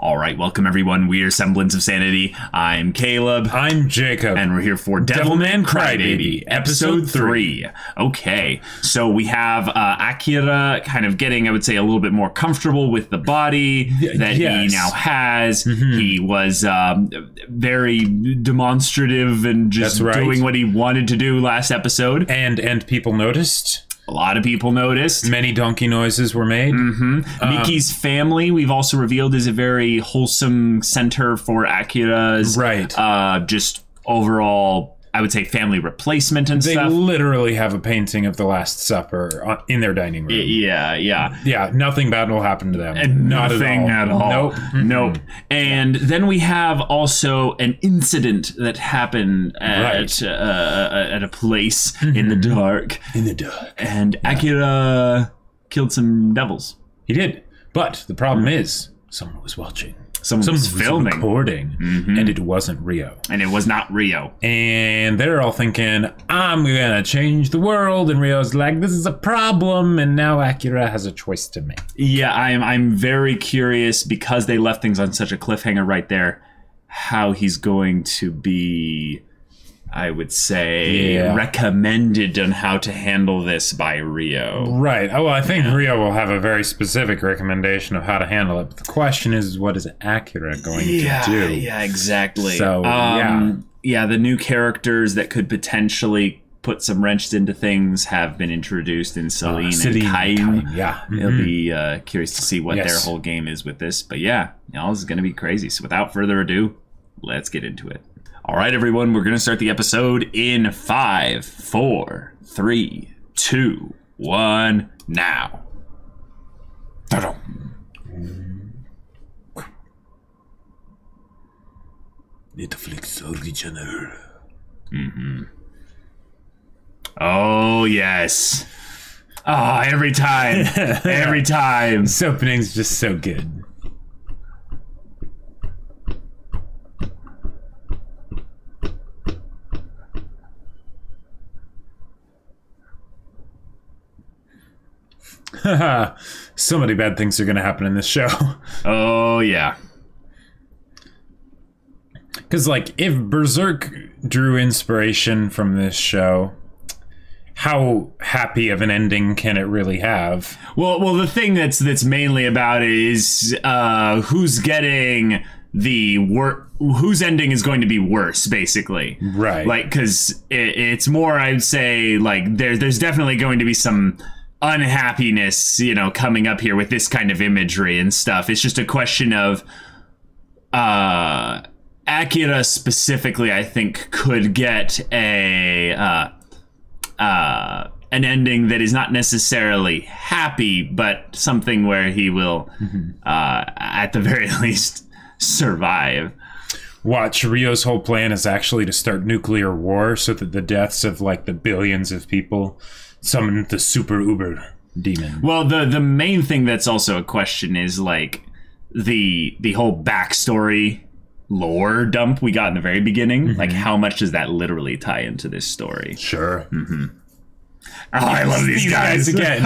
All right, welcome everyone. We are Semblance of Sanity. I'm Caleb. I'm Jacob. And we're here for Devilman Crybaby, Episode 3. Okay, so we have Akira kind of getting, I would say, a little bit more comfortable with the body that he now has. He was very demonstrative and just doing what he wanted to do last episode. And people noticed. A lot of people noticed. Many donkey noises were made. Miki's family, we've also revealed, is a very wholesome center for Akira's just overall, I would say, family replacement and stuff. They literally have a painting of the Last Supper in their dining room. Yeah, nothing bad will happen to them. And Not nothing at all. Nope. Nope. And then we have also an incident that happened at a place in the dark. In the dark. And Akira killed some devils. He did. But the problem is, someone was watching. Someone was filming. Recording. And it wasn't Rio. And it was not Rio. And they're all thinking, I'm gonna change the world. And Rio's like, this is a problem. And now Akira has a choice to make. Yeah, I'm very curious, because they left things on such a cliffhanger right there, how he's going to be, I would say, recommended on how to handle this by Rio. Right. Oh, well, I think Rio will have a very specific recommendation of how to handle it. But the question is, what is Akira going to do? Yeah, exactly. So, the new characters that could potentially put some wrenches into things have been introduced in Celine and Kaim. It'll be curious to see what their whole game is with this. But yeah, this is going to be crazy. So without further ado, let's get into it. All right, everyone, we're going to start the episode in 5, 4, 3, 2, 1, now. Netflix original. Oh, yes. Oh, every time. Every time. This opening's just so good. So many bad things are going to happen in this show. Oh, yeah. Because, like, if Berserk drew inspiration from this show, how happy of an ending can it really have? Well, the thing that's mainly about it is who's getting whose ending is going to be worse, basically. Right. Like, because it's more, I'd say, like, there's definitely going to be some unhappiness, coming up here with this kind of imagery and stuff. It's just a question of Akira specifically, I think, could get an ending that is not necessarily happy, but something where he will at the very least survive. Watch, Rio's whole plan is actually to start nuclear war so that the deaths of, like, the billions of people summon the super uber demon. Well, the main thing that's also a question is, like, the whole backstory lore dump we got in the very beginning. Like, how much does that literally tie into this story? Sure. Oh, I love these guys again.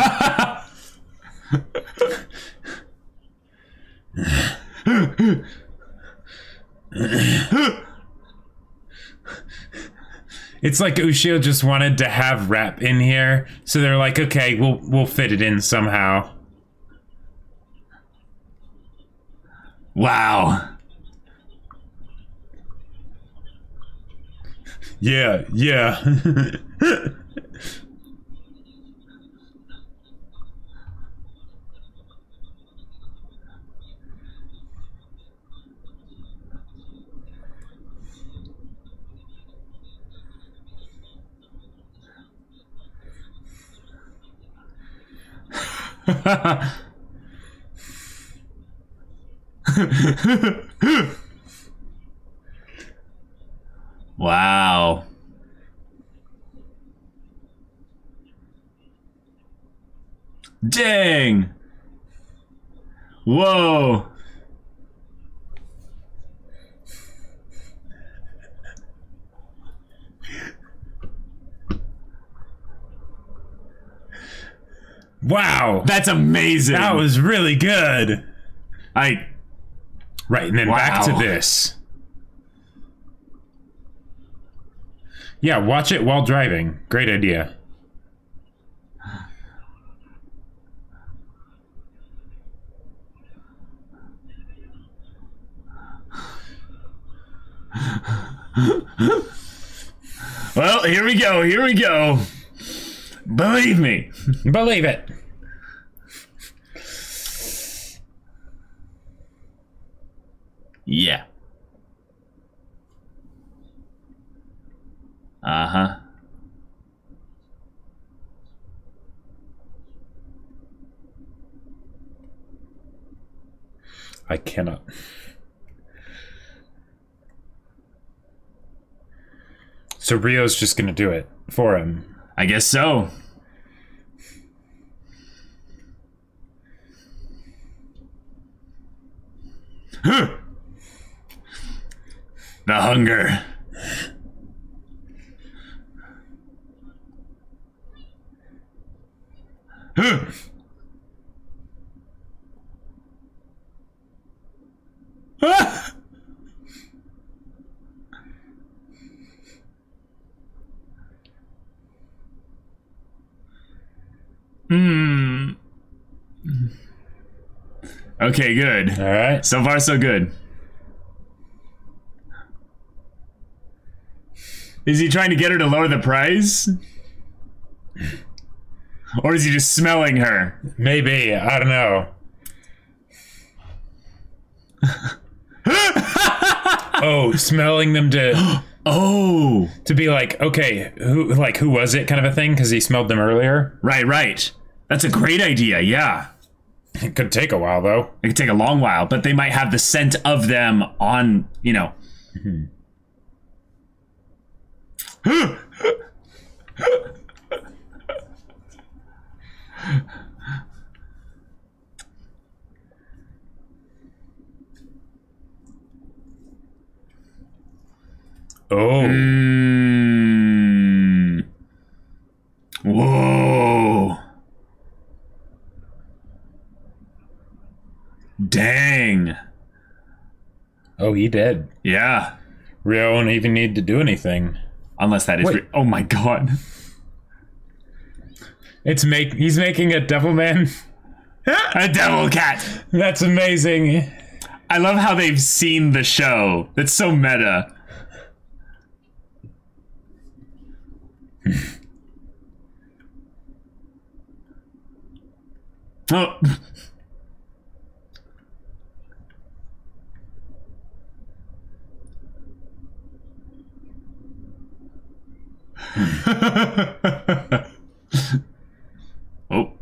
It's like Ushio just wanted to have rap in here, so they're like, okay, we'll fit it in somehow. Wow. Yeah. Wow. Dang. Whoa. Wow. That's amazing. That was really good. Right, and then back to this. Yeah, watch it while driving. Great idea. Well, here we go. Here we go. Believe me. Believe it. Yeah. Uh-huh. I cannot. So Rio's just going to do it for him. I guess so. Huh. The hunger. Huh. Ah! Okay, good. All right. So far, so good. Is he trying to get her to lower the price? Or is he just smelling her? Maybe. I don't know. Oh, smelling them to... Oh. To be like, okay, who was it kind of a thing? Because he smelled them earlier. Right. That's a great idea, yeah. It could take a while, though. It could take a long while, but they might have the scent of them on, you know. Oh. Whoa. Dang. Oh, he did. Yeah. Rio won't even need to do anything. Unless that is... Oh my god. He's making a devil man. A devil cat. That's amazing. I love how they've seen the show. That's so meta. Oh. Oh.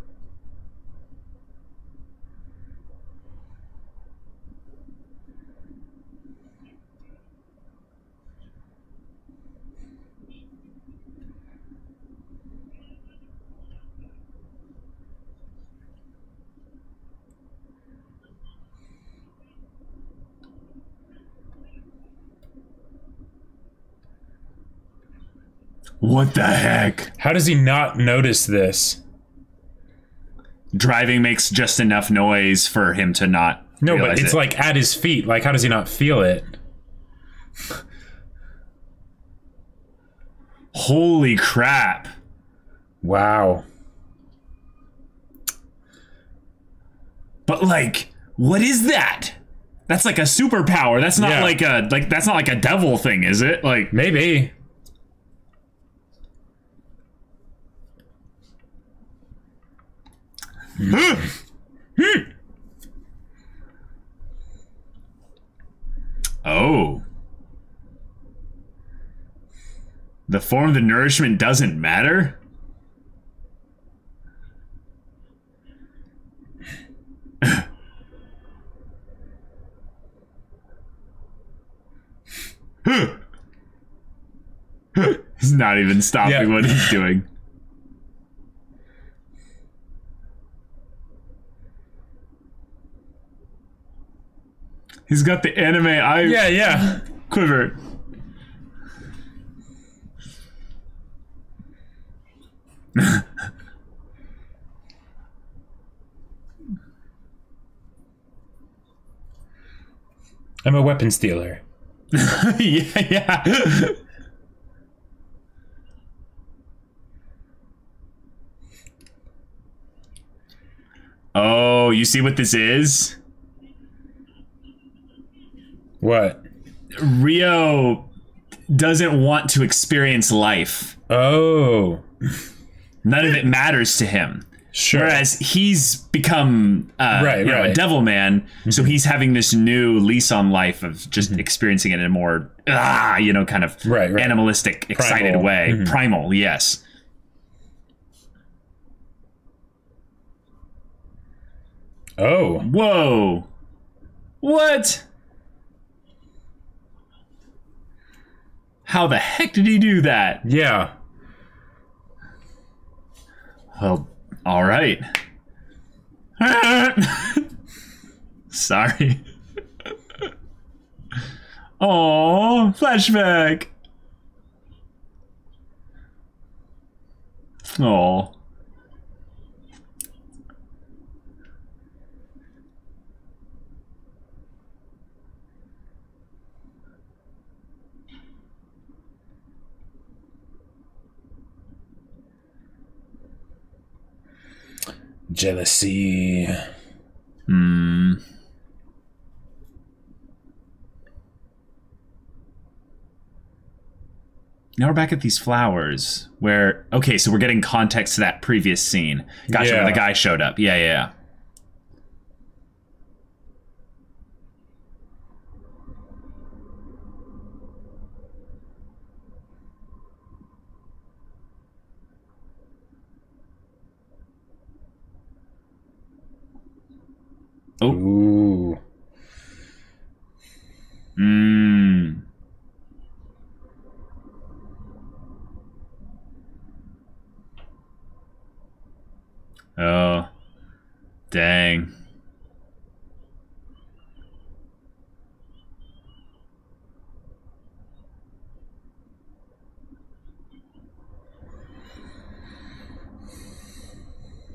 What the heck? How does he not notice this? Driving makes just enough noise for him to not. No, but it's like at his feet. Like, how does he not feel it? Holy crap. Wow. But like, what is that? That's like a superpower. That's not that's not like a devil thing, is it? Like maybe. Oh. The form of the nourishment doesn't matter? He's not even stopping what he's doing. He's got the anime eye. Yeah. Quiver. I'm a weapons dealer. Yeah. Oh, you see what this is? What? Rio doesn't want to experience life. Oh. None of it matters to him. Sure. Whereas he's become a devil man, so he's having this new lease on life of just experiencing it in a more, kind of animalistic, excited Primal. way. Primal, yes. Oh. Whoa. What? How the heck did he do that? Yeah. Well, all right. Sorry. Oh, flashback. Oh. Jealousy. Now we're back at these flowers where, okay, so we're getting context to that previous scene. Gotcha, where the guy showed up. Yeah. Oh. Ooh. Oh. Dang.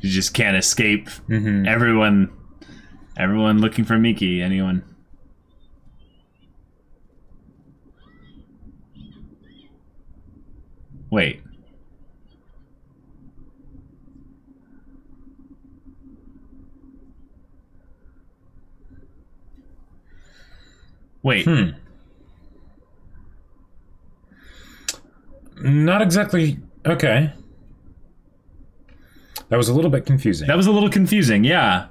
You just can't escape. Everyone looking for Miki. Anyone? Wait. Not exactly. Okay. That was a little bit confusing. Yeah.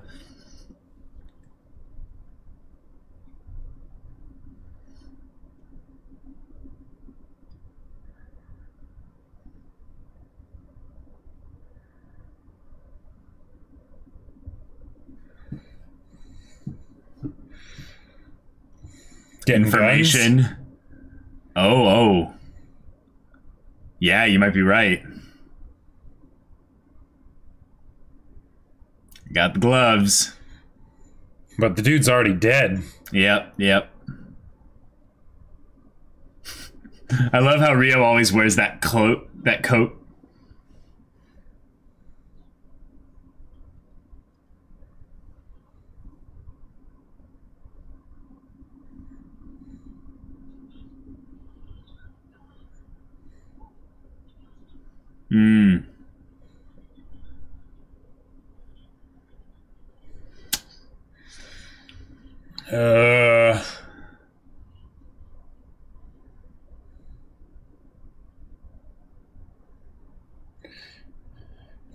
Information. Guns? Oh. Yeah, you might be right. Got the gloves. But the dude's already dead. Yep. I love how Rio always wears that coat.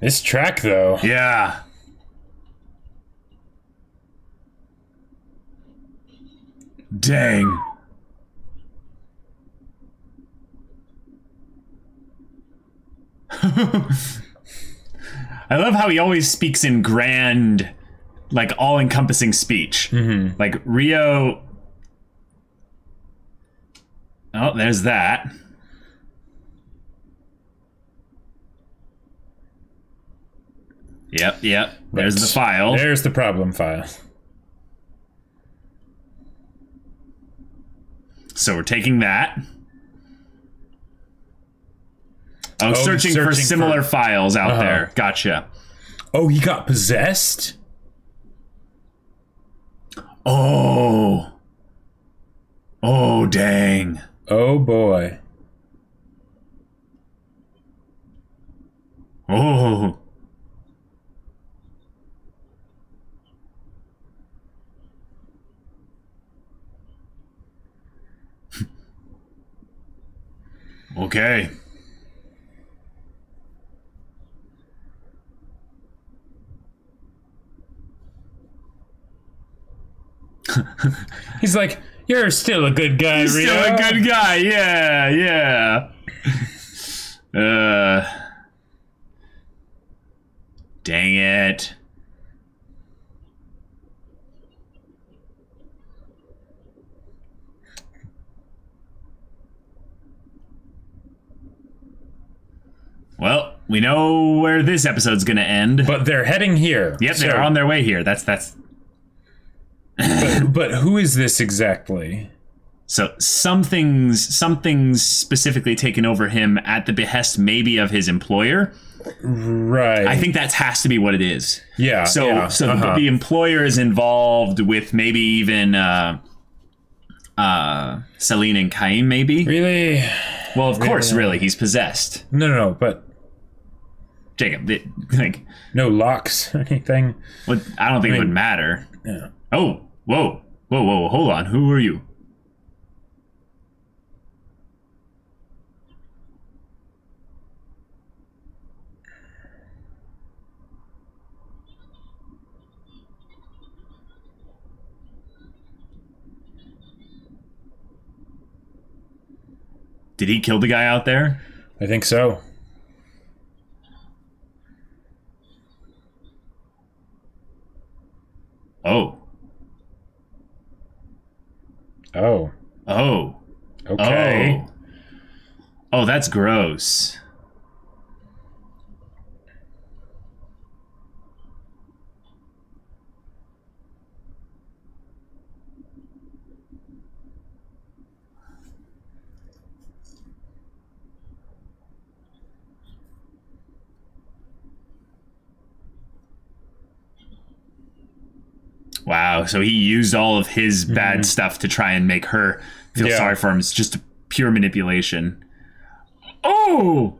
This track, though. Yeah. Dang. I love how he always speaks in grand, like, all-encompassing speech. Like, Rio... Oh, there's that. Yep. There's the file. There's the problem file. So we're taking that. Searching for similar files out there. Gotcha. Oh, he got possessed? Oh. Oh, dang. Oh, boy. Oh. Okay. He's like, you're still a good guy, Rio. Still a good guy, yeah. Dang it. Well, we know where this episode's gonna end. But they're heading here. Yep, they're on their way here. That's but who is this exactly? So something's specifically taken over him at the behest maybe of his employer. Right. I think that has to be what it is. Yeah. So the employer is involved with maybe even Selene and Kaim, maybe. Really? Well, of course, really, he's possessed. No, but Jacob, no locks or anything. Well, I don't think it would matter. Yeah. Oh, whoa, hold on. Who are you? Did he kill the guy out there? I think so. Oh. Oh. Oh. Okay. Oh, that's gross. Wow, so he used all of his bad stuff to try and make her feel sorry for him. It's just pure manipulation. Oh!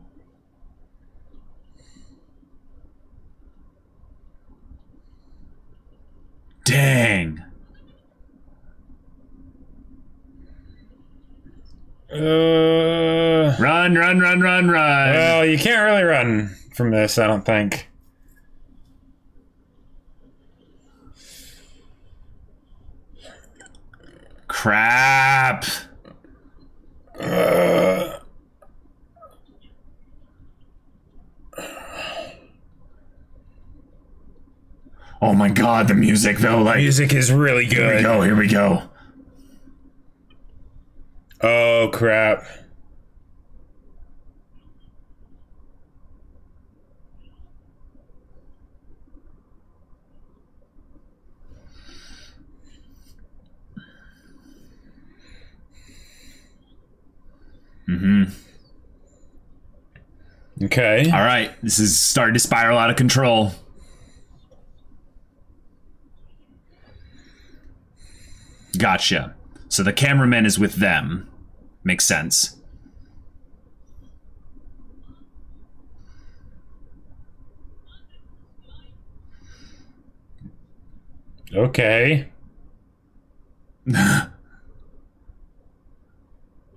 Dang. Run. Well, you can't really run from this, I don't think. Crap. Oh my god, the music though, like music is really good. Here we go. Oh crap. Okay. All right, this is starting to spiral out of control. Gotcha. So the cameraman is with them. Makes sense. Okay.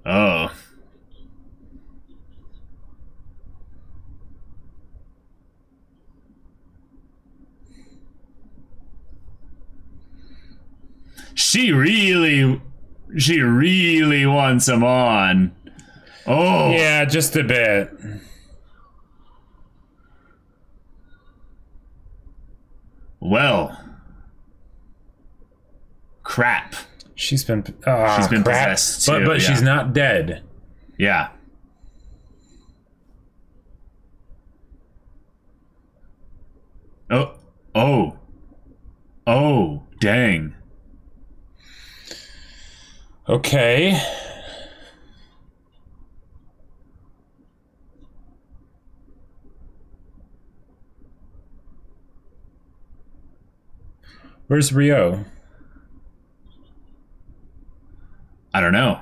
Oh. She really wants him on. Oh. Yeah, just a bit. Well. Crap. She's been possessed too. But she's not dead. Yeah. Oh, dang. Okay. Where's Rio? I don't know.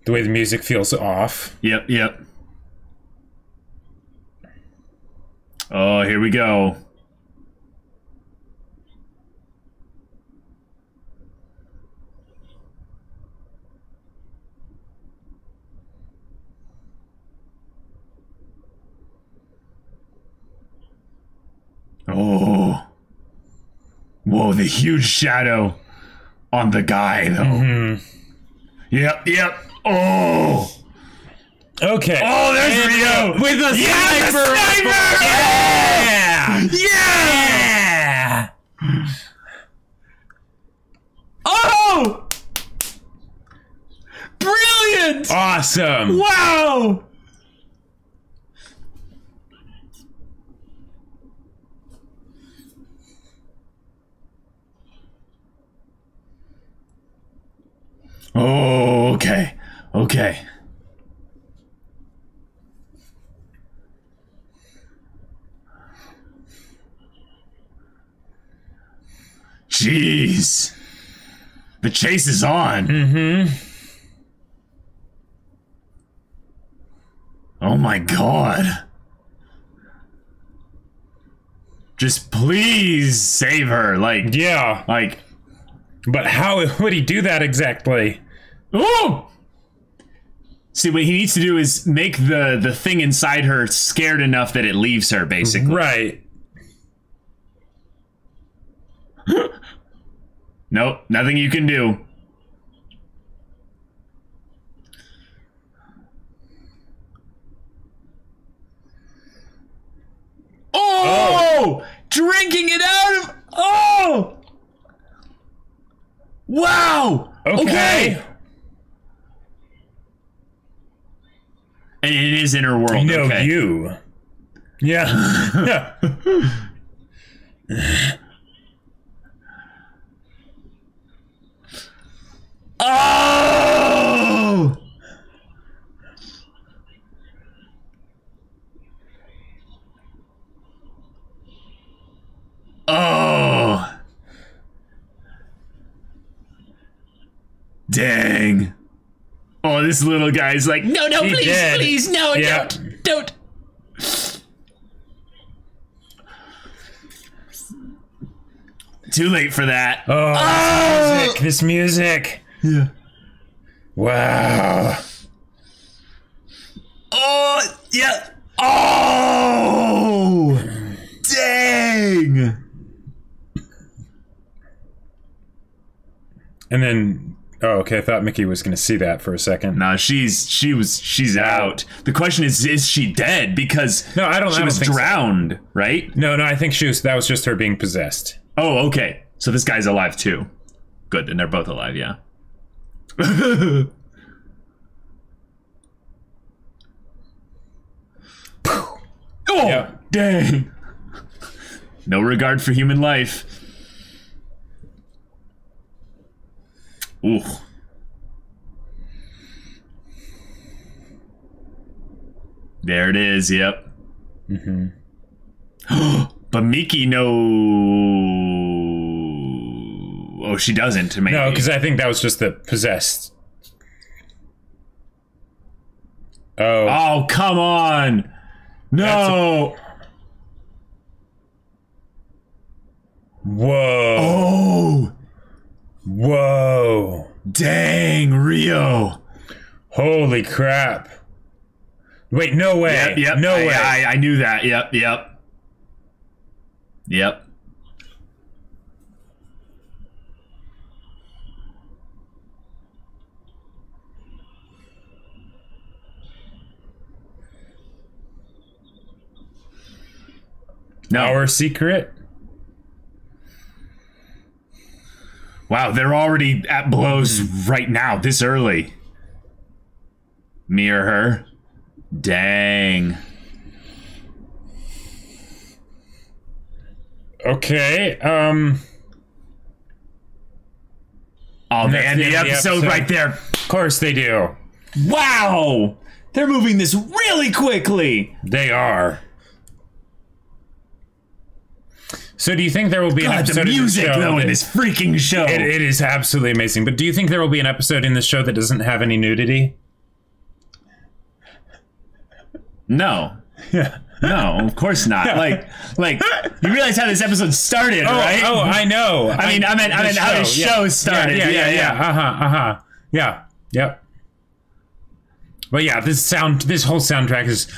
The way the music feels off. Yep, yep. Oh, here we go. Oh. Whoa, the huge shadow on the guy, though. Mm-hmm. Yep, yep. Oh. Okay. Oh, there's Rio. With a sniper. Yeah! Yeah! Oh! Brilliant! Awesome. Wow! Oh, okay. Okay. Jeez. The chase is on. Mm-hmm. Oh my god. Just please save her. Like, yeah. Like, but how would he do that exactly? Oh! See, what he needs to do is make the thing inside her scared enough that it leaves her, basically. Right. Nope, nothing you can do. Oh! Drinking it out of... Oh! Wow! Okay. And it is inner world. No, okay. you. Yeah. Oh! Oh! Dang. Oh, this little guy's like, no, please, no, don't. Too late for that. Oh, this music. Yeah. Wow. Oh, yeah. Oh! Dang! And then, oh, okay, I thought Mickey was going to see that for a second. No, she's out. The question is she dead? Because no, I don't. She was drowned, so. Right? No, I think that was just her being possessed. Oh, okay. So this guy's alive too. Good, and they're both alive, yeah. Oh, yeah. Dang. No regard for human life. Ooh. There it is, yep. Mm-hmm. But Miki Oh, she doesn't, maybe. No, because I think that was just the possessed. Oh. Oh, come on. No. Whoa. Oh. Whoa. Dang, Rio. Holy crap. Wait, no way. Yep. No way. I knew that. Yep. No. Our secret? Wow, they're already at blows right now, this early. Me or her? Dang. Okay, Oh, they end the episode right there. Of course they do. Wow! They're moving this really quickly. They are. So do you think there will be an episode the music, of the show though, in this freaking show? It is absolutely amazing. But do you think there will be an episode in the show that doesn't have any nudity? No. Yeah. No, of course not. Like you realize how this episode started, right? Oh, I know. I mean how the show started. Yeah. Yeah. Yep. But yeah, this whole soundtrack is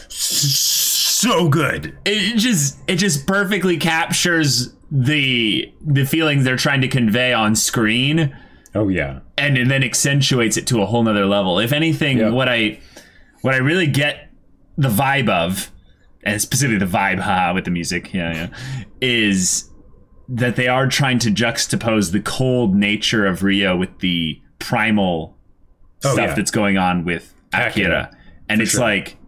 so good. It just perfectly captures the feelings they're trying to convey on screen. Oh yeah. And then accentuates it to a whole nother level. If anything, what I really get the vibe of, and specifically the vibe with the music, is that they are trying to juxtapose the cold nature of Ryo with the primal stuff that's going on with Akira. And it's like,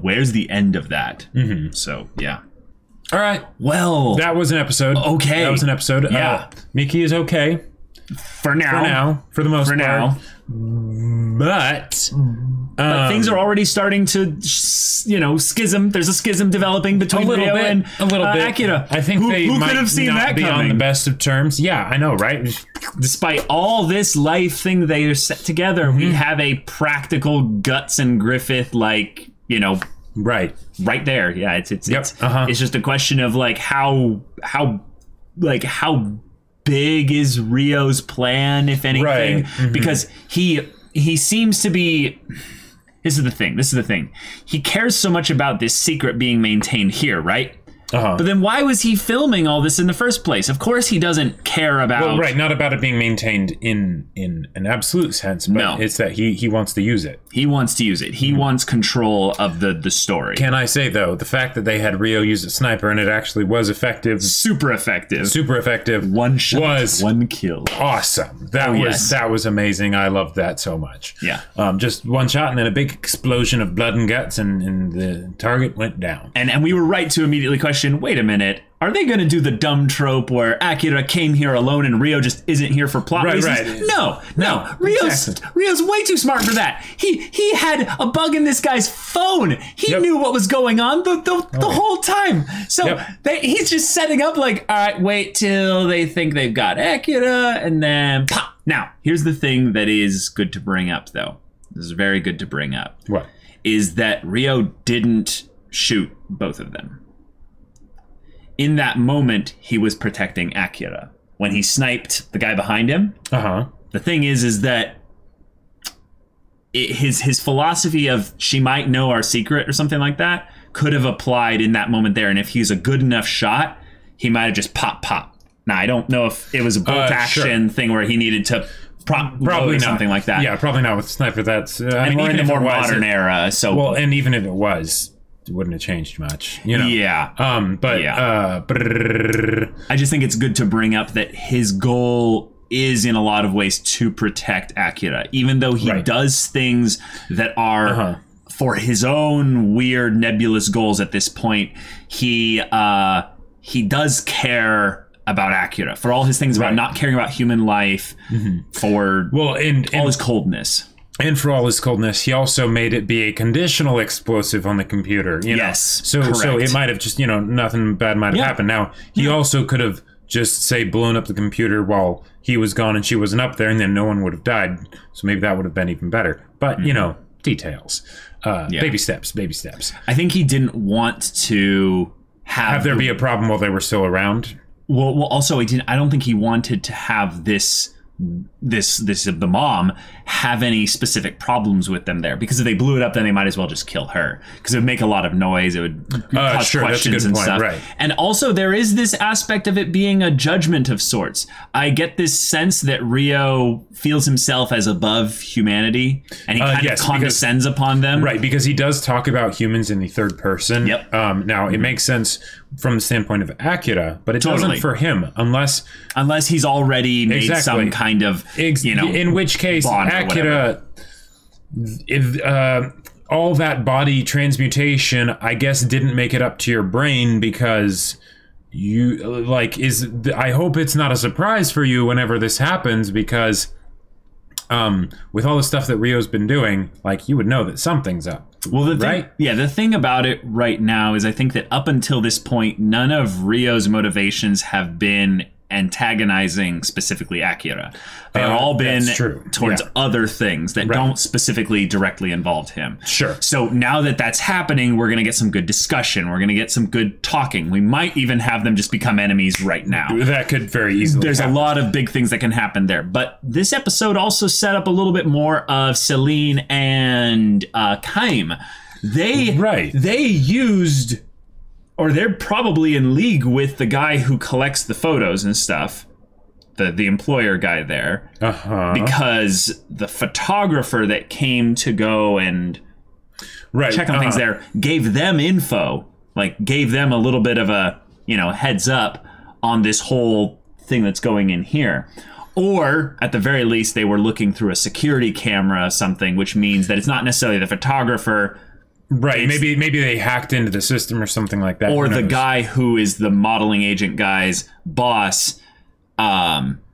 where's the end of that? Mm-hmm. So, yeah. All right. Well, that was an episode. Okay. That was an episode. Yeah. Miki is okay. For now. For the most part. Now. But things are already starting to, schism. There's a schism developing between Ryo and Akira. I think who might could have seen not that be coming? on the best of terms. Yeah, I know, right? Despite all this life thing they are set together, we have a practical Guts and Griffith, right there. Yeah, it's just a question of how big is Ryo's plan, if anything, right. Mm-hmm. because he seems to be. This is the thing. He cares so much about this secret being maintained here, right? But then why was he filming all this in the first place? Of course he doesn't care about... Well, right, not about it being maintained in an absolute sense, but it's that he wants to use it. He wants to use it. He wants control of the story. Can I say, though, the fact that they had Ryo use a sniper and it actually was effective... Super effective. One shot, was one kill. Awesome. That was amazing. I loved that so much. Yeah. Just one shot and then a big explosion of blood and guts and the target went down. And we were right to immediately question, wait a minute, are they going to do the dumb trope where Akira came here alone and Ryo just isn't here for plot reasons? Right. No. Ryo's way too smart for that. He had a bug in this guy's phone. He knew what was going on the whole time. So he's just setting up all right, wait till they think they've got Akira and then pop. Now, here's the thing that is good to bring up, though. This is very good to bring up. What? Is that Ryo didn't shoot both of them. In that moment, he was protecting Akira. When he sniped the guy behind him, the thing is that his philosophy of she might know our secret or something like that could have applied in that moment there. And if he's a good enough shot, he might have just pop. Now, I don't know if it was a bolt action thing where he needed to probably not something like that. Yeah, probably not with sniper. That's and we're in a more modern era. So and even if it was, it wouldn't have changed much, Yeah. I just think it's good to bring up that his goal is in a lot of ways to protect Akira, even though he does things that are for his own weird nebulous goals at this point. He does care about Akira for all his things about not caring about human life, for all his coldness. And for all his coldness, he also made it be a conditional explosive on the computer. So it might have just, nothing bad might have happened. Now, he also could have just, say, blown up the computer while he was gone and she wasn't up there, and then no one would have died. So maybe that would have been even better. But, details. Baby steps. I think he didn't want to have there be a problem while they were still around. Well, also, I don't think he wanted to have the mom have any specific problems with them there, because if they blew it up, then they might as well just kill her, because it would make a lot of noise. It would cause questions and stuff. Right. And also, there is this aspect of it being a judgment of sorts. I get this sense that Ryo feels himself as above humanity, and he kind of condescends upon them. Right, because he does talk about humans in the third person. Yep. Now, it makes sense from the standpoint of Akira, but it doesn't for him, unless he's already made some kind of, in which case Akira, all that body transmutation, I guess, didn't make it up to your brain, because I hope it's not a surprise for you whenever this happens, because with all the stuff that Ryo's been doing, you would know that something's up. Well, the thing about it right now is I think that up until this point, none of Ryo's motivations have been antagonizing specifically Akira. They've all been towards other things that don't specifically directly involve him. Sure. So now that that's happening, we're going to get some good discussion. We're going to get some good talking. We might even have them just become enemies right now. That could very easily There's a lot of big things that can happen there. But this episode also set up a little bit more of Celine and Kaim. They used... Or they're probably in league with the guy who collects the photos and stuff, the employer guy there, because the photographer that came to go and check on things there gave them info, like gave them a little bit of a heads up on this whole thing that's going in here. Or at the very least, they were looking through a security camera or something, which means that it's not necessarily the photographer. Right, maybe they hacked into the system or something like that. Or the guy who is the modeling agent guy's boss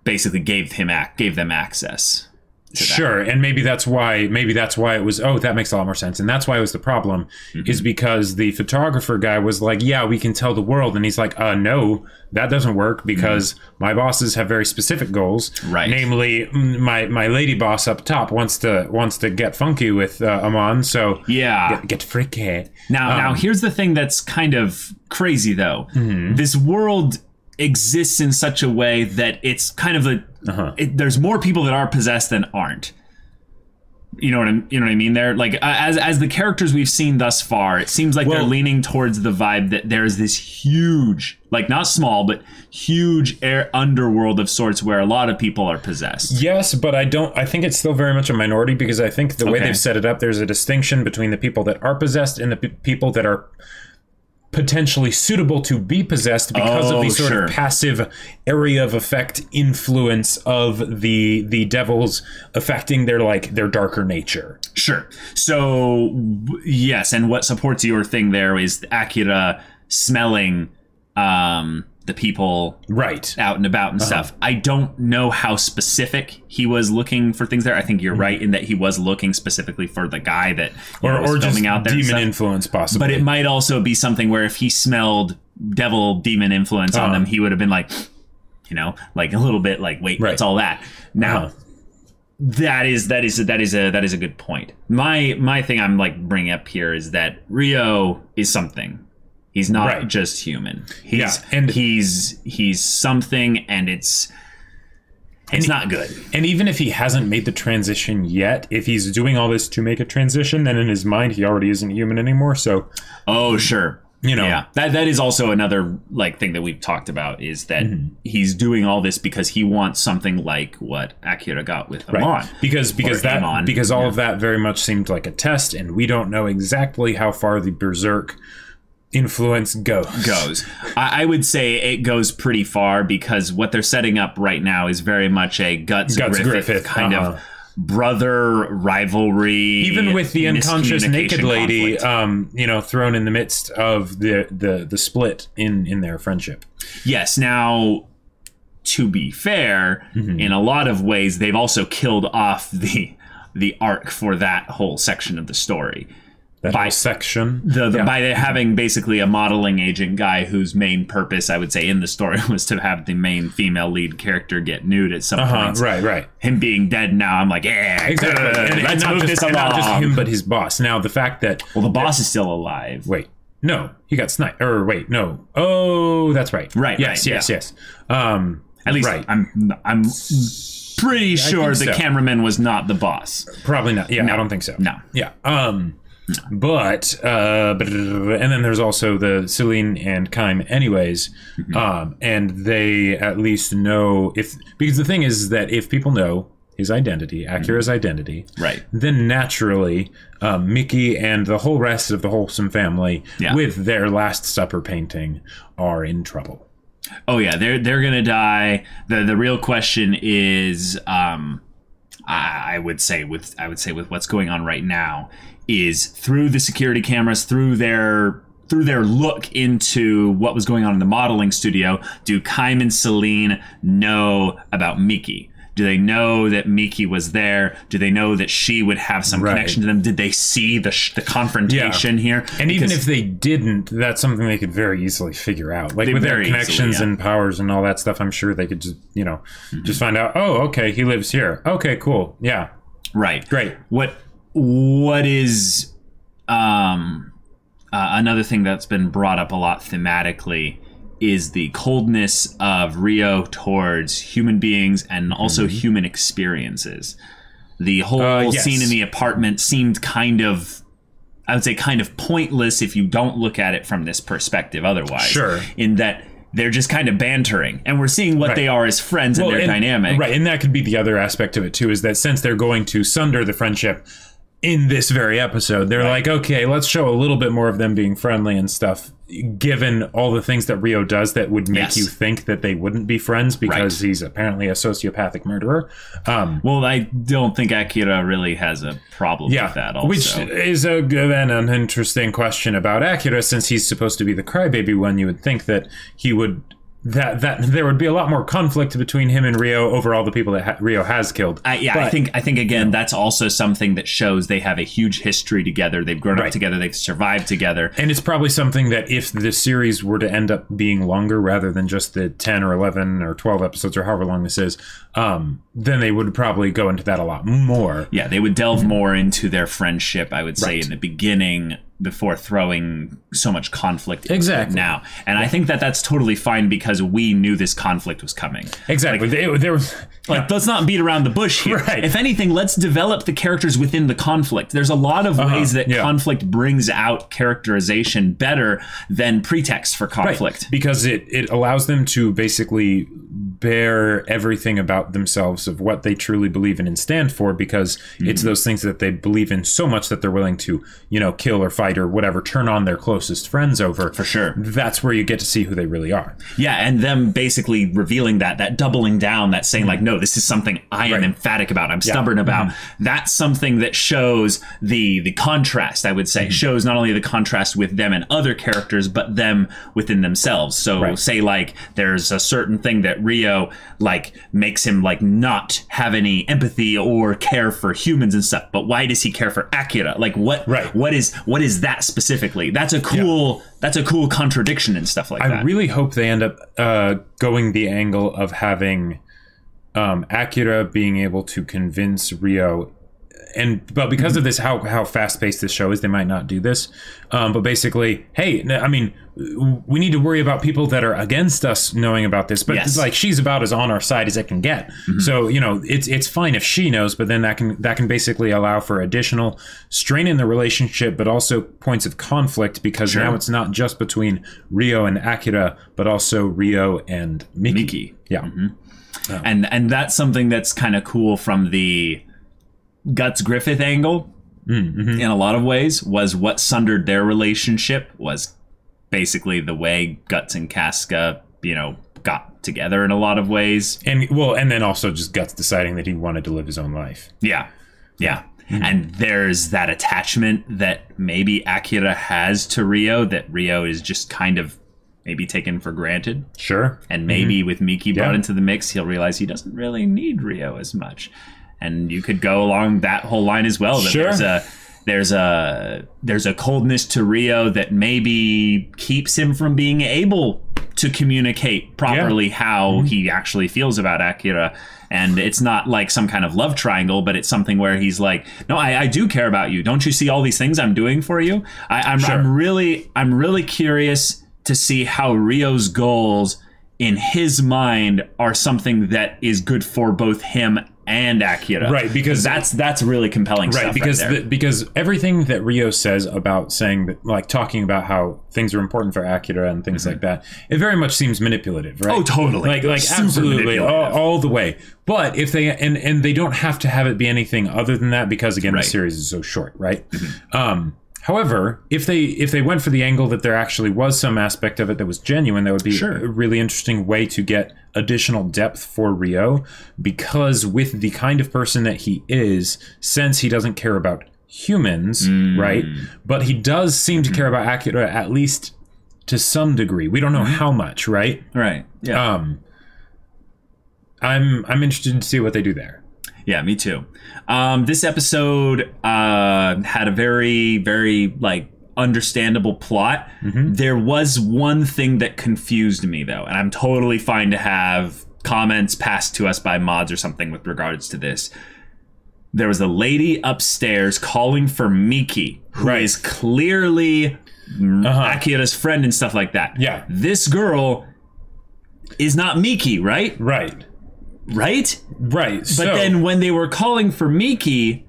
basically gave them access. Sure, and maybe that's why it was, that makes a lot more sense. And that's why it was the problem, is because the photographer guy was like, yeah, we can tell the world. And he's like, no, that doesn't work because my bosses have very specific goals. Right. Namely, my lady boss up top wants to get funky with Amon. So get freaky. Now here's the thing that's kind of crazy though. This world exists in such a way that it's kind of there's more people that are possessed than aren't. You know what I mean there? Like as the characters we've seen thus far, it seems like they're leaning towards the vibe that there's this huge, like not small, but huge underworld of sorts where a lot of people are possessed. Yes, but I think it's still very much a minority because I think the way they've set it up, there's a distinction between the people that are possessed and the people that are potentially suitable to be possessed because of the sort of passive area of effect influence of the devils affecting their darker nature. Sure. So yes, and what supports your thing there is Akira smelling the people out and about and stuff. I don't know how specific he was looking for things there. I think you're right in that he was looking specifically for the guy that was filming out there. Demon influence, possibly. But it might also be something where if he smelled demon influence on them, he would have been like, like a little bit like, wait, what's all that? Now, that is a good point. My thing I'm like bringing up here is that Ryo is something. He's not just human. He's something, and it's not good. And even if he hasn't made the transition yet, if he's doing all this to make a transition, then in his mind he already isn't human anymore. So, sure, that is also another thing that we've talked about is that he's doing all this because he wants something like what Akira got with Amon. Because all of that very much seemed like a test, and we don't know exactly how far the Berserk influence goes. I would say it goes pretty far because what they're setting up right now is very much a Guts Griffith kind of brother rivalry, even with the unconscious naked lady thrown in the midst of the split in their friendship. Yes. Now, to be fair, in a lot of ways they've also killed off the arc for that whole section of the story. By having basically a modeling agent guy whose main purpose, I would say, in the story was to have the main female lead character get nude at some point. Right. Him being dead now, I'm like, exactly. Let's move this along. Not just him, but his boss. Now, the fact that... Well, the boss is still alive. Wait. No, he got sniped. Or wait, no. Oh, that's right. Right. Yes. At least I'm pretty sure the cameraman was not the boss. Probably not. Yeah, no. I don't think so. No. Yeah. But and then there's also the Celine and Kaim anyways, and they at least know because the thing is that if people know his identity, Akira's identity, then naturally Miki and the whole rest of the Wholesome family with their Last Supper painting are in trouble. Oh yeah, they're gonna die. The real question is I would say with what's going on right now is through the security cameras, through their look into what was going on in the modeling studio, do Kaim and Celine know about Miki? Do they know that Miki was there? Do they know that she would have some connection to them? Did they see the confrontation here? And even if they didn't, that's something they could very easily figure out. Like with their connections and powers and all that stuff, I'm sure they could just, you know, just find out, oh, okay, he lives here. Okay, cool. Yeah. Right. Great. What is another thing that's been brought up a lot thematically is the coldness of Rio towards human beings and also human experiences. The whole scene in the apartment seemed kind of, I would say, kind of pointless if you don't look at it from this perspective otherwise. Sure. In that they're just kind of bantering, and we're seeing what they are as friends and their dynamic. Right, and that could be the other aspect of it, too, is that since they're going to sunder the friendship in this very episode, they're like, okay, let's show a little bit more of them being friendly and stuff, given all the things that Rio does that would make you think that they wouldn't be friends because he's apparently a sociopathic murderer. Well, I don't think Akira really has a problem with that also. Which is an interesting question about Akira, since he's supposed to be the crybaby one. You would think that he would... That there would be a lot more conflict between him and Rio over all the people that Rio has killed. I think again that's also something that shows they have a huge history together. They've grown up together. They've survived together. And it's probably something that if the series were to end up being longer rather than just the 10 or 11 or 12 episodes or however long this is, then they would probably go into that a lot more. Yeah, they would delve more into their friendship, I would say, in the beginning, before throwing so much conflict into it now. And I think that that's totally fine because we knew this conflict was coming. Exactly. There was let's not beat around the bush here. Right. If anything, let's develop the characters within the conflict. There's a lot of ways that conflict brings out characterization better than pretext for conflict. Right. Because it allows them to basically bear everything about themselves of what they truly believe in and stand for, because it's those things that they believe in so much that they're willing to, you know, kill or fight or whatever, turn on their closest friends over. For sure. That's where you get to see who they really are. Yeah, and them basically revealing that doubling down, that saying like, no, this is something I am emphatic about, I'm stubborn about. That's something that shows the contrast, I would say, shows not only the contrast with them and other characters, but them within themselves. So say like there's a certain thing that Rio like makes him like not have any empathy or care for humans and stuff, but why does he care for Akira? Like what is that specifically? That's a cool contradiction and stuff like that. I really hope they end up going the angle of having Akira being able to convince Rio, but because of this, how fast-paced this show is, they might not do this. But basically, hey, I mean, we need to worry about people that are against us knowing about this. But it's like she's about as on our side as it can get. So, you know, it's fine if she knows, but then that can basically allow for additional strain in the relationship, but also points of conflict, because now it's not just between Rio and Akira, but also Rio and Miki. Yeah. And that's something that's kind of cool from the Guts Griffith angle in a lot of ways. Was what sundered their relationship was basically the way Guts and Casca, you know, got together in a lot of ways. And then also just Guts deciding that he wanted to live his own life. Yeah. And there's that attachment that maybe Akira has to Rio that Rio is just kind of maybe taken for granted. Sure. And maybe with Miki brought into the mix, he'll realize he doesn't really need Rio as much. And you could go along that whole line as well. That there's a coldness to Rio that maybe keeps him from being able to communicate properly how he actually feels about Akira. And it's not like some kind of love triangle, but it's something where he's like, no, I do care about you. Don't you see all these things I'm doing for you? I'm really curious to see how Rio's goals in his mind are something that is good for both him and Akira, right? Because that's really compelling stuff, because right there. Because everything that Rio says about saying that, like talking about how things are important for Akira and things like that, it very much seems manipulative, right? Oh, totally, like absolutely, all the way. But if they and they don't have to have it be anything other than that, because again, the series is so short, right? However, if they went for the angle that there actually was some aspect of it that was genuine, that would be a really interesting way to get additional depth for Rio, because with the kind of person that he is, since he doesn't care about humans, right? But he does seem to care about Akira, at least to some degree. We don't know how much, right? Right. Yeah. I'm interested to see what they do there. Yeah, me too. This episode had a very, very understandable plot. There was one thing that confused me though, and I'm totally fine to have comments passed to us by mods or something with regards to this. There was a lady upstairs calling for Miki, who is clearly Akira's friend and stuff like that. Yeah. This girl is not Miki, right? Right. Right? Right. But then when they were calling for Miki,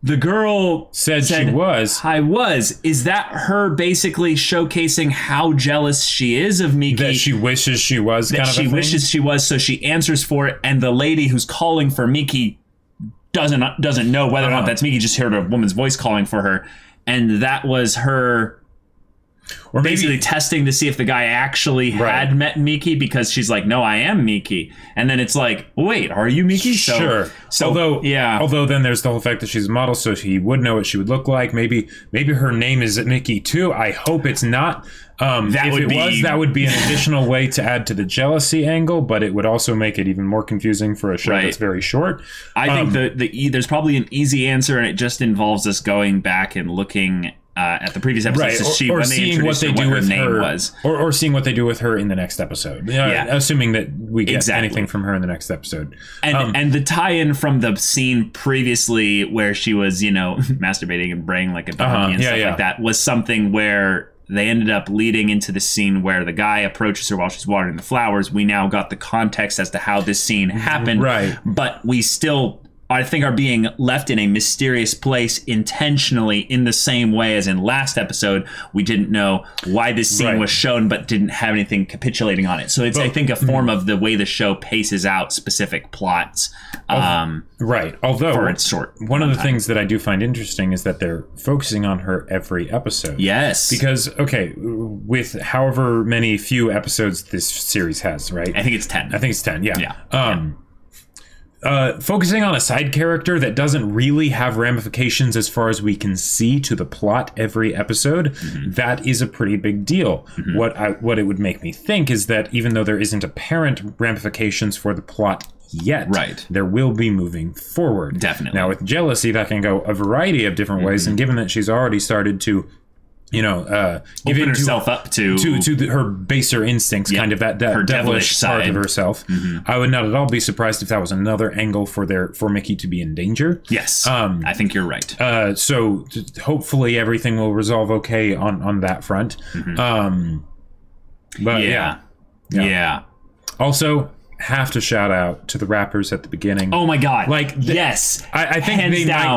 the girl said she was. I was. Is that her basically showcasing how jealous she is of Miki? That she wishes she was, kind of a thing? She wishes she was, so she answers for it, and the lady who's calling for Miki doesn't know whether or not that's Miki, just heard a woman's voice calling for her. And that was her or basically testing to see if the guy actually had met Miki, because she's like, no, I am Miki. And then it's like, wait, are you Miki? So although then there's the whole fact that she's a model, so he would know what she would look like. Maybe her name is Miki too. I hope it's not. That would be an additional way to add to the jealousy angle, but it would also make it even more confusing for a show that's very short. I think there's probably an easy answer, and it just involves us going back and looking at the previous episodes to see when they introduced her, what her name was. Or seeing what they do with her in the next episode. Assuming that we get anything from her in the next episode. And the tie-in from the scene previously where she was, masturbating and braying like a donkey and stuff like that was something where they ended up leading into the scene where the guy approaches her while she's watering the flowers. We now got the context as to how this scene happened. Right. But we still, I think, are being left in a mysterious place intentionally, in the same way as in last episode. We didn't know why this scene was shown, but didn't have anything capitulating on it. So it's, I think, a form of the way the show paces out specific plots. Although for its short one of the things that I do find interesting is that they're focusing on her every episode. Yes. Because, with however many few episodes this series has, right? I think it's 10. Yeah. Focusing on a side character that doesn't really have ramifications as far as we can see to the plot every episode, that is a pretty big deal. What it would make me think is that even though there isn't apparent ramifications for the plot yet, there will be moving forward. Definitely. Now with jealousy, that can go a variety of different ways, and given that she's already started to open herself up to her baser instincts, kind of that her devilish side part of herself. I would not at all be surprised if that was another angle for Miki to be in danger. Yes, I think you're right. So hopefully everything will resolve okay on that front. But yeah. Also, have to shout out to the rappers at the beginning. Oh my god! Yes, I think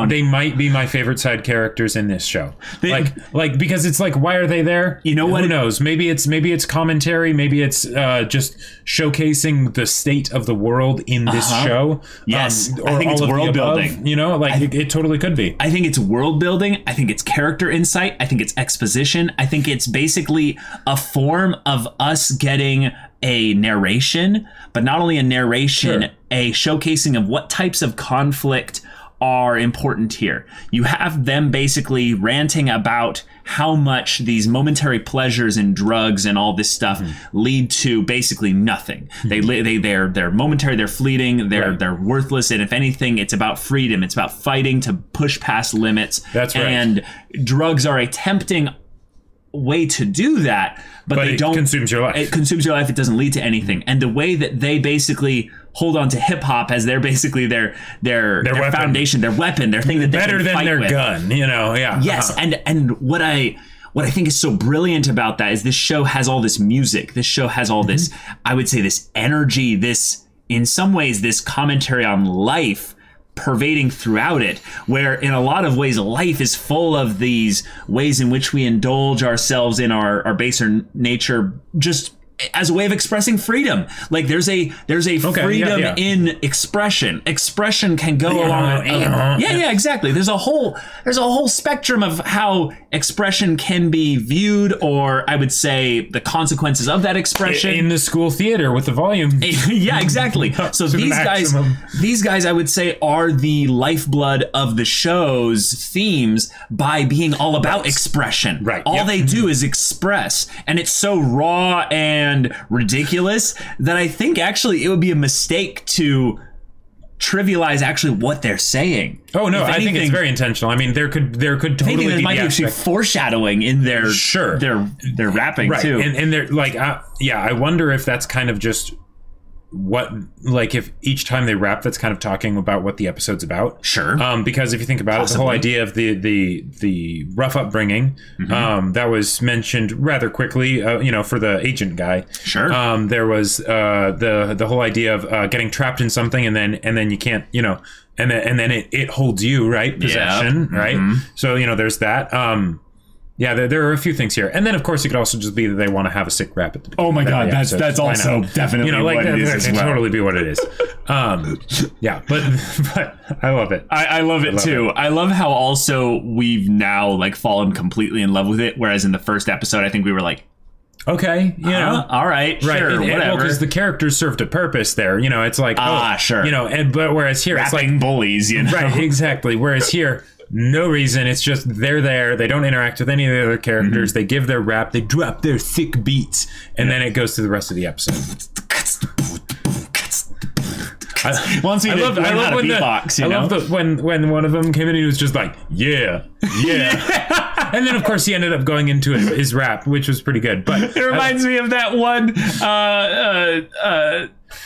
they might be my favorite side characters in this show. Because it's like, why are they there? You know what? Who knows? Maybe it's commentary. Maybe it's just showcasing the state of the world in this show. Yes, I think it's world building. It totally could be. I think it's world building. I think it's character insight. I think it's exposition. I think it's basically a form of us getting a narration, but not only a narration, a showcasing of what types of conflict are important here. You have them basically ranting about how much these momentary pleasures and drugs and all this stuff lead to basically nothing. They're momentary, they're fleeting, they're worthless, and if anything, it's about freedom. It's about fighting to push past limits. That's right. And drugs are a tempting way to do that, but they don't. It consumes your life. It consumes your life. It doesn't lead to anything. And the way that they basically hold on to hip hop as their basically their foundation, their weapon, their thing that they better can than fight their with. gun. Yes, and what I think is so brilliant about that is this show has all this music. This show has all this, I would say, this energy. This, in some ways, this commentary on life pervading throughout it, where in a lot of ways life is full of these ways in which we indulge ourselves in our baser nature, just as a way of expressing freedom. Like there's a freedom in expression. Expression can go along. Exactly. There's a whole spectrum of how expression can be viewed, or I would say the consequences of that expression in the school theater with the volume. Yeah, exactly. So these guys, I would say, are the lifeblood of the show's themes by being all about expression. Right. All they do is express, and it's so raw and and ridiculous that I think actually it would be a mistake to trivialize actually what they're saying. Oh no, I think it's very intentional. I mean, there could totally be might actually foreshadowing in their their rapping too, and they're like, yeah, I wonder if that's kind of just what, like, if each time they rap, that's kind of talking about what the episode's about. Sure. Because if you think about it, the whole idea of the rough upbringing, that was mentioned rather quickly, you know, for the agent guy. Sure. There was the whole idea of getting trapped in something and then you can't, you know, and then it holds you, right? Possession, right? So, you know, there's that. Yeah, there are a few things here, and then of course it could also just be that they want to have a sick rap at the beginning. Oh my god, that's also definitely, you know, like, what it is. That totally be what it is. Yeah, but I love it. I love it too. I love how also we've now like fallen completely in love with it, whereas in the first episode I think we were like, okay, you know, all right, sure, whatever. Because the characters served a purpose there. You know, it's like, sure, you know, but whereas here rapping it's like bullies, you know, right? Exactly. Whereas here, no reason. It's just they're there. They don't interact with any of the other characters. They give their rap. They drop their thick beats, and then it goes to the rest of the episode. I love when one of them came in and he was just like, yeah. And then of course he ended up going into his rap, which was pretty good. But it reminds me of that one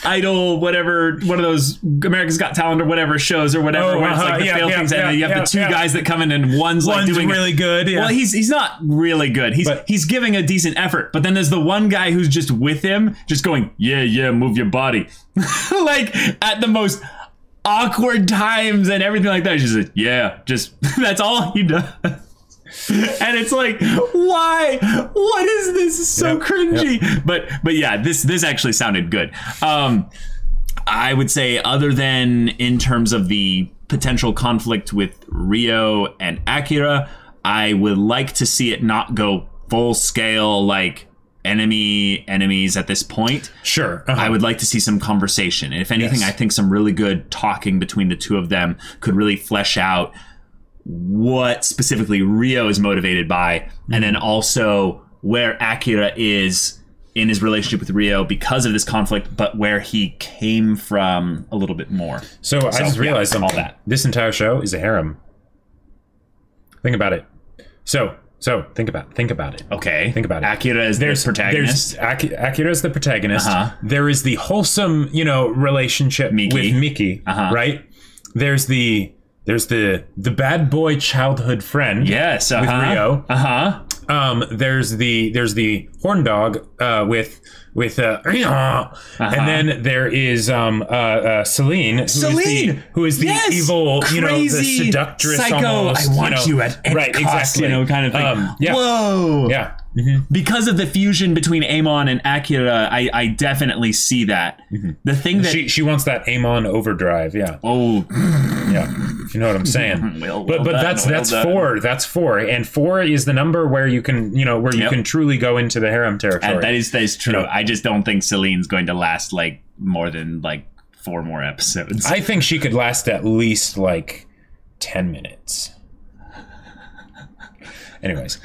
Idol, whatever, one of those America's Got Talent or whatever shows or whatever, where it's like the fail things, and then you have the two guys that come in and one's like doing really good. Yeah. Well, he's not really good. He's giving a decent effort, but then there's the one guy who's just with him, just going, yeah, move your body, like at the most awkward times and everything like that. He's just like, yeah, just that's all he does. And it's like, why? What is this? It's so cringy. But yeah, this actually sounded good. I would say, other than in terms of the potential conflict with Ryo and Akira, I would like to see it not go full scale like enemies at this point. Sure. I would like to see some conversation. And if anything, I think some really good talking between the two of them could really flesh out what specifically Ryo is motivated by, and then also where Akira is in his relationship with Ryo because of this conflict, but where he came from a little bit more. So I just realized all that. This entire show is a harem. Think about it. So think about it. Okay. Think about it. Akira is the protagonist. Akira is the protagonist. There is the wholesome, you know, relationship with Miki, right? There's the bad boy childhood friend. Yes, with Ryo. There's the horn dog with and then there is Celine, who is the evil, you know, the seductress, psycho, almost, I want you at any cost, exactly, you know, kind of thing. Whoa. Yeah. Because of the fusion between Amon and Akira, I definitely see that. The thing that she wants that Amon overdrive, yeah. Oh, yeah. You know what I'm saying? but that's 4. That's 4, and 4 is the number where you can, you know, where you can truly go into the harem territory. And that is true. You know, I just don't think Celine's going to last like more than like 4 more episodes. I think she could last at least like 10 minutes. Anyways,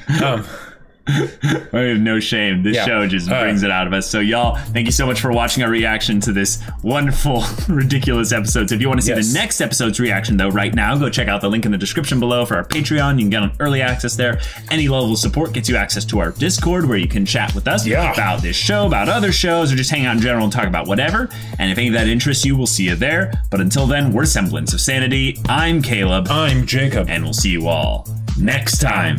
We have no shame. This show just brings it out of us. So y'all, thank you so much for watching our reaction to this wonderful, ridiculous episode. So if you want to see the next episode's reaction, though, right now, go check out the link in the description below for our Patreon. You can get on early access there. Any level of support gets you access to our Discord, where you can chat with us about this show, about other shows, or just hang out in general and talk about whatever. And if any of that interests you, we'll see you there. But until then, we're Semblance of Sanity. I'm Caleb. I'm Jacob. And we'll see you all next time.